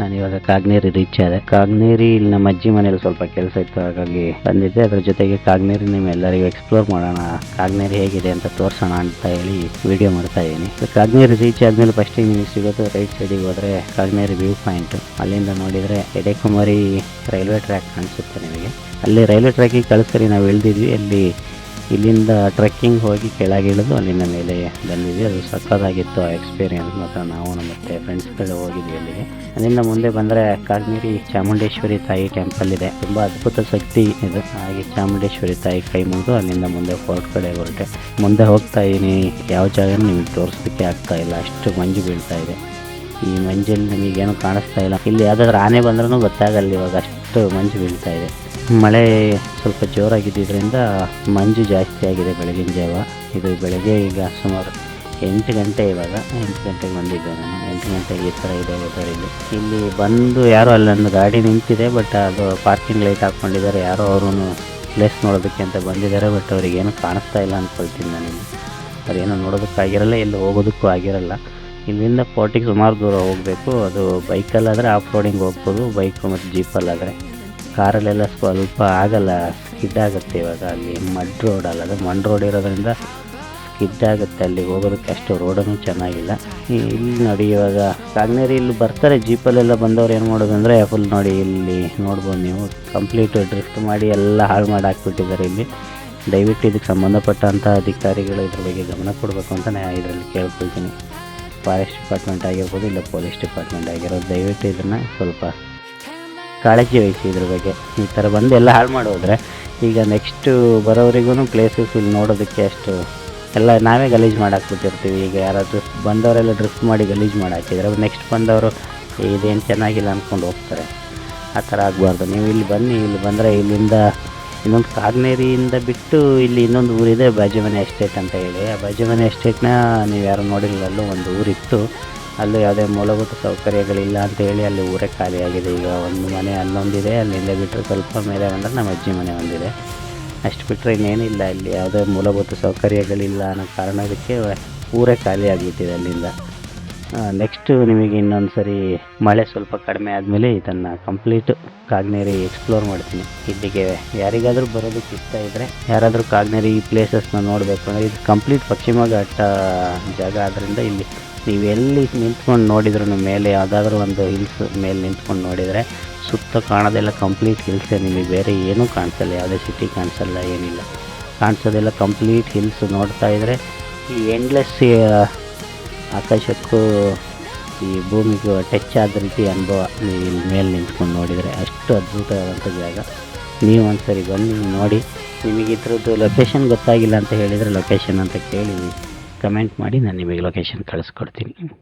ನಾನು ಇವಾಗ ಕಾಗ್ನೇರಿ ರೀಚ್ ಆದೆ. ಕಾಗ್ನೇರಿ ಇಲ್ಲಿ ನಮ್ಮ ಅಜ್ಜಿ ಮನೇಲಿ ಸ್ವಲ್ಪ ಕೆಲಸ ಇತ್ತು, ಹಾಗಾಗಿ ಬಂದಿದ್ದೆ. ಅದ್ರ ಜೊತೆಗೆ ಕಾಗ್ನೇರಿ ನಿಮ್ಮೆಲ್ಲರಿಗೂ ಎಕ್ಸ್ಪ್ಲೋರ್ ಮಾಡೋಣ, ಕಾಗ್ನೇರಿ ಹೇಗಿದೆ ಅಂತ ತೋರಿಸೋಣ ಅಂತ ಹೇಳಿ ವಿಡಿಯೋ ಮಾಡ್ತಾ ಇದ್ದೀನಿ. ಕಾಗ್ನೇರಿ ರೀಚ್ ಆದ್ಮೇಲೆ ಫಸ್ಟ್ ನಿಮಗೆ ಸಿಗೋದು ರೈಟ್ ಸೈಡಿಗೆ ಹೋದ್ರೆ ಕಾಗ್ನೇರಿ ವ್ಯೂ ಪಾಯಿಂಟ್. ಅಲ್ಲಿಂದ ನೋಡಿದ್ರೆ ಎಡೆಕುಮಾರಿ ರೈಲ್ವೆ ಟ್ರ್ಯಾಕ್ ಕಾಣಿಸುತ್ತೆ ನಿಮಗೆ. ಅಲ್ಲಿ ರೈಲ್ವೆ ಟ್ರ್ಯಾಕಿಗೆ ಕಳಿಸ್ರಿ ನಾವು ಇಳಿದಿದ್ವಿ. ಅಲ್ಲಿ ಇಲ್ಲಿಂದ ಟ್ರೆಕ್ಕಿಂಗ್ ಹೋಗಿ ಕೆಳಗೆ ಇಳಿದು ಅಲ್ಲಿಂದ ಮೇಲೆ ಬಂದಿದ್ವಿ. ಅದು ಸಕ್ಕತ್ತಾಗಿತ್ತು ಆ ಎಕ್ಸ್ಪೀರಿಯನ್ಸ್. ಮತ್ತು ನಾವು ಮತ್ತು ಫ್ರೆಂಡ್ಸ್ಗಳು ಹೋಗಿದ್ವಿ ಅಲ್ಲಿಗೆ. ಅಲ್ಲಿಂದ ಮುಂದೆ ಬಂದರೆ ಕಾಗ್ನೇರಿ ಚಾಮುಂಡೇಶ್ವರಿ ತಾಯಿ ಟೆಂಪಲ್ ಇದೆ. ತುಂಬ ಅದ್ಭುತ ಶಕ್ತಿ ಇದು. ಹಾಗೆ ಚಾಮುಂಡೇಶ್ವರಿ ತಾಯಿ ಕೈ ಮುಗಿದು ಅಲ್ಲಿಂದ ಮುಂದೆ ಫೋರ್ಟ್ ಕಡೆ ಹೊರಟೆ. ಮುಂದೆ ಹೋಗ್ತಾ ಇದ್ದೀನಿ, ಯಾವ ಜಾಗನೂ ನಿಮಗೆ ತೋರಿಸೋದಕ್ಕೆ ಆಗ್ತಾ ಇಲ್ಲ, ಅಷ್ಟು ಮಂಜು ಬೀಳ್ತಾ ಇದೆ. ಈ ಮಂಜಲ್ಲಿ ನಮಗೇನು ಕಾಣಿಸ್ತಾ ಇಲ್ಲ. ಇಲ್ಲಿ ಯಾವುದಾದ್ರೂ ಆನೆ ಬಂದ್ರೂ ಗೊತ್ತಾಗಲ್ಲ, ಇವಾಗ ಅಷ್ಟು ಮಂಜು ಬೀಳ್ತಾ ಇದೆ. ಮಳೆ ಸ್ವಲ್ಪ ಜೋರಾಗಿದ್ದರಿಂದ ಮಂಜು ಜಾಸ್ತಿ ಆಗಿದೆ ಬೆಳಗಿನ ಜಾವ. ಇದು ಬೆಳಗ್ಗೆ ಈಗ ಸುಮಾರು 8 ಗಂಟೆ. ಇವಾಗ 8 ಗಂಟೆಗೆ ಬಂದಿದ್ದೆ ನಾನು. 8 ಗಂಟೆಗೆ ಈ ಥರ ಇದೆ ವೆದರ್. ಇಲ್ಲಿ ಬಂದು ಯಾರೋ ಅಲ್ಲೊಂದು ಗಾಡಿ ನಿಂತಿದೆ, ಬಟ್ ಅದು ಪಾರ್ಕಿಂಗ್ ಲೈಟ್ ಹಾಕ್ಕೊಂಡಿದ್ದಾರೆ. ಯಾರೋ ಅವರು ಪ್ಲೇಸ್ ನೋಡೋದಕ್ಕೆ ಅಂತ ಬಂದಿದ್ದಾರೆ, ಬಟ್ ಅವ್ರಿಗೇನು ಕಾಣಿಸ್ತಾ ಇಲ್ಲ ಅಂದ್ಕೊಳ್ತೀನಿ ನಾನು. ಅವ್ರೇನೋ ನೋಡೋದಕ್ಕಾಗಿರಲ್ಲ, ಎಲ್ಲಿ ಹೋಗೋದಕ್ಕೂ ಆಗಿರಲ್ಲ. ಇಲ್ಲಿಂದ ಫೋರ್ಟಿಗೆ ಸುಮಾರು ದೂರ ಹೋಗಬೇಕು. ಅದು ಬೈಕಲ್ಲಾದರೆ ಆಫ್ ರೋಡಿಂಗ್ ಹೋಗ್ಬೋದು, ಬೈಕು ಮತ್ತು ಜೀಪಲ್ಲಾದರೆ. ಕಾರಲ್ಲೆಲ್ಲ ಸ್ವಲ್ಪ ಆಗಲ್ಲ, ಸ್ಕಿಡ್ ಆಗುತ್ತೆ. ಇವಾಗ ಅಲ್ಲಿ ಮಡ್ ರೋಡ್ ಅಲ್ಲ, ಅದು ಮಣ್ ರೋಡ್ ಇರೋದ್ರಿಂದ ಸ್ಕಿಡ್ ಆಗುತ್ತೆ. ಅಲ್ಲಿಗೆ ಹೋಗೋದಕ್ಕೆ ಅಷ್ಟು ರೋಡೂ ಚೆನ್ನಾಗಿಲ್ಲ. ಇಲ್ಲಿ ನೋಡಿ, ಇವಾಗ ಕಾಗ್ನೇರಿ ಇಲ್ಲಿ ಬರ್ತಾರೆ ಜೀಪಲ್ಲೆಲ್ಲ ಬಂದವ್ರು. ಏನು ಮಾಡೋದು ಅಂದರೆ ಫುಲ್ ನೋಡಿ, ಇಲ್ಲಿ ನೋಡ್ಬೋದು ನೀವು, ಕಂಪ್ಲೀಟ್ ಡ್ರಿಫ್ಟ್ ಮಾಡಿ ಎಲ್ಲ ಹಾಳು ಮಾಡಿ ಹಾಕ್ಬಿಟ್ಟಿದ್ದಾರೆ ಇಲ್ಲಿ. ದಯವಿಟ್ಟು ಇದಕ್ಕೆ ಸಂಬಂಧಪಟ್ಟಂಥ ಅಧಿಕಾರಿಗಳು ಇದ್ರ ಬಗ್ಗೆ ಗಮನ ಕೊಡಬೇಕು ಅಂತ ನಾನು ಇದರಲ್ಲಿ ಕೇಳ್ಕೊಳ್ತೀನಿ. ಫಾರೆಸ್ಟ್ ಡಿಪಾರ್ಟ್ಮೆಂಟ್ ಆಗಿರ್ಬೋದು, ಇಲ್ಲ ಪೊಲೀಸ್ ಡಿಪಾರ್ಟ್ಮೆಂಟ್ ಆಗಿರೋದು, ದಯವಿಟ್ಟು ಇದನ್ನು ಸ್ವಲ್ಪ ಕಾಳಜಿ ವಹಿಸಿ ಇದ್ರ ಬಗ್ಗೆ. ಈ ಥರ ಬಂದು ಎಲ್ಲ ಹಾಳು ಮಾಡೋದ್ರೆ ಈಗ ನೆಕ್ಸ್ಟು ಬರೋರಿಗೂ ಪ್ಲೇಸಸ್ ಇಲ್ಲಿ ನೋಡೋದಕ್ಕೆ ಅಷ್ಟು ಎಲ್ಲ ನಾವೇ ಗಲೀಜು ಮಾಡಾಕ್ಬಿಟ್ಟಿರ್ತೀವಿ. ಈಗ ಯಾರಾದರೂ ಬಂದವರೆಲ್ಲ ಡ್ರಿಫ್ಟ್ ಮಾಡಿ ಗಲೀಜು ಮಾಡಾಕಿದ್ರೆ ನೆಕ್ಸ್ಟ್ ಬಂದವರು ಇದೇನು ಚೆನ್ನಾಗಿಲ್ಲ ಅಂದ್ಕೊಂಡು ಹೋಗ್ತಾರೆ. ಆ ಥರ ಆಗಬಾರ್ದು. ನೀವು ಇಲ್ಲಿ ಬನ್ನಿ, ಇಲ್ಲಿ ಬಂದರೆ ಇಲ್ಲಿಂದ ಇನ್ನೊಂದು ಕಾಗ್ನೇರಿಯಿಂದ ಬಿಟ್ಟು ಇಲ್ಲಿ ಇನ್ನೊಂದು ಊರಿದೆ, ಬಾಜಿಮನೆ ಎಸ್ಟೇಟ್ ಅಂತ ಹೇಳಿ. ಆ ಬಾಜಿಮನೆ ಎಸ್ಟೇಟ್ನ ನೀವು ಯಾರು ನೋಡಿರಲಿಲ್ಲ, ಅಲ್ಲೂ ಒಂದು ಊರಿತ್ತು. ಅಲ್ಲೂ ಯಾವುದೇ ಮೂಲಭೂತ ಸೌಕರ್ಯಗಳಿಲ್ಲ ಅಂತ ಹೇಳಿ ಅಲ್ಲಿ ಊರೇ ಖಾಲಿಯಾಗಿದೆ. ಈಗ ಒಂದು ಮನೆ ಅಲ್ಲೊಂದಿದೆ, ಅಲ್ಲಿಂದ ಬಿಟ್ಟರೆ ಸ್ವಲ್ಪ ಮೇಲೆ ಬಂದರೆ ನಮ್ಮ ಅಜ್ಜಿ ಮನೆ ಒಂದಿದೆ. ಅಷ್ಟು ಬಿಟ್ಟರೆ ಇನ್ನೇನಿಲ್ಲ, ಇಲ್ಲಿ ಯಾವುದೇ ಮೂಲಭೂತ ಸೌಕರ್ಯಗಳಿಲ್ಲ ಅನ್ನೋ ಕಾರಣದಕ್ಕೆ ಊರೇ ಖಾಲಿ ಆಗಿಬಿಟ್ಟಿದೆ ಅಲ್ಲಿಂದ. ನೆಕ್ಸ್ಟು ನಿಮಗೆ ಇನ್ನೊಂದು ಸರಿ ಮಳೆ ಸ್ವಲ್ಪ ಕಡಿಮೆ ಆದಮೇಲೆ ಇದನ್ನು ಕಂಪ್ಲೀಟ್ ಕಾಗ್ನೇರಿ ಎಕ್ಸ್ಪ್ಲೋರ್ ಮಾಡ್ತೀನಿ. ಇಲ್ಲಿಗೆ ಯಾರಿಗಾದರೂ ಬರೋದಕ್ಕೆ ಇಷ್ಟ ಇದ್ದರೆ, ಯಾರಾದರೂ ಕಾಗ್ನೇರಿ ಪ್ಲೇಸಸ್ನ ನೋಡಬೇಕು ಅಂದರೆ, ಇದು ಕಂಪ್ಲೀಟ್ ಪಶ್ಚಿಮ ಘಟ್ಟ ಜಾಗ ಆದ್ದರಿಂದ ಇಲ್ಲಿ ನೀವು ಎಲ್ಲಿ ನಿಂತ್ಕೊಂಡು ನೋಡಿದ್ರೂ ಮೇಲೆ ಯಾವುದಾದ್ರೂ ಒಂದು ಹಿಲ್ಸ್ ಮೇಲೆ ನಿಂತ್ಕೊಂಡು ನೋಡಿದರೆ ಸುತ್ತ ಕಾಣೋದೆಲ್ಲ ಕಂಪ್ಲೀಟ್ ಹಿಲ್ಸೇ. ನಿಮಗೆ ಬೇರೆ ಏನೂ ಕಾಣಿಸಲ್ಲ, ಯಾವುದೇ ಸಿಟಿ ಕಾಣಿಸಲ್ಲ, ಏನಿಲ್ಲ. ಕಾಣಿಸೋದೆಲ್ಲ ಕಂಪ್ಲೀಟ್ ಹಿಲ್ಸ್. ನೋಡ್ತಾ ಇದ್ದರೆ ಈ ಎಂಡ್ಲೆಸ್ ಆಕಾಶಕ್ಕೂ ಈ ಭೂಮಿಗೂ ಟಚ್ ಆದ ರೀತಿ ಅನುಭವ ನೀವು ಇಲ್ಲಿ ಮೇಲೆ ನಿಂತ್ಕೊಂಡು ನೋಡಿದರೆ. ಅಷ್ಟು ಅದ್ಭುತವಾದಂಥ ಜಾಗ. ನೀವು ಒಂದು ಸರಿ ಬನ್ನಿ ನೋಡಿ. ನಿಮಗೆ ಇದ್ರದ್ದು ಲೊಕೇಶನ್ ಗೊತ್ತಾಗಿಲ್ಲ ಅಂತ ಹೇಳಿದರೆ ಲೊಕೇಶನ್ ಅಂತ ಕೇಳಿ ಕಮೆಂಟ್ ಮಾಡಿ, ನಾನು ನಿಮಗೆ ಲೊಕೇಶನ್ ಕಳಿಸ್ಕೊಡ್ತೀನಿ.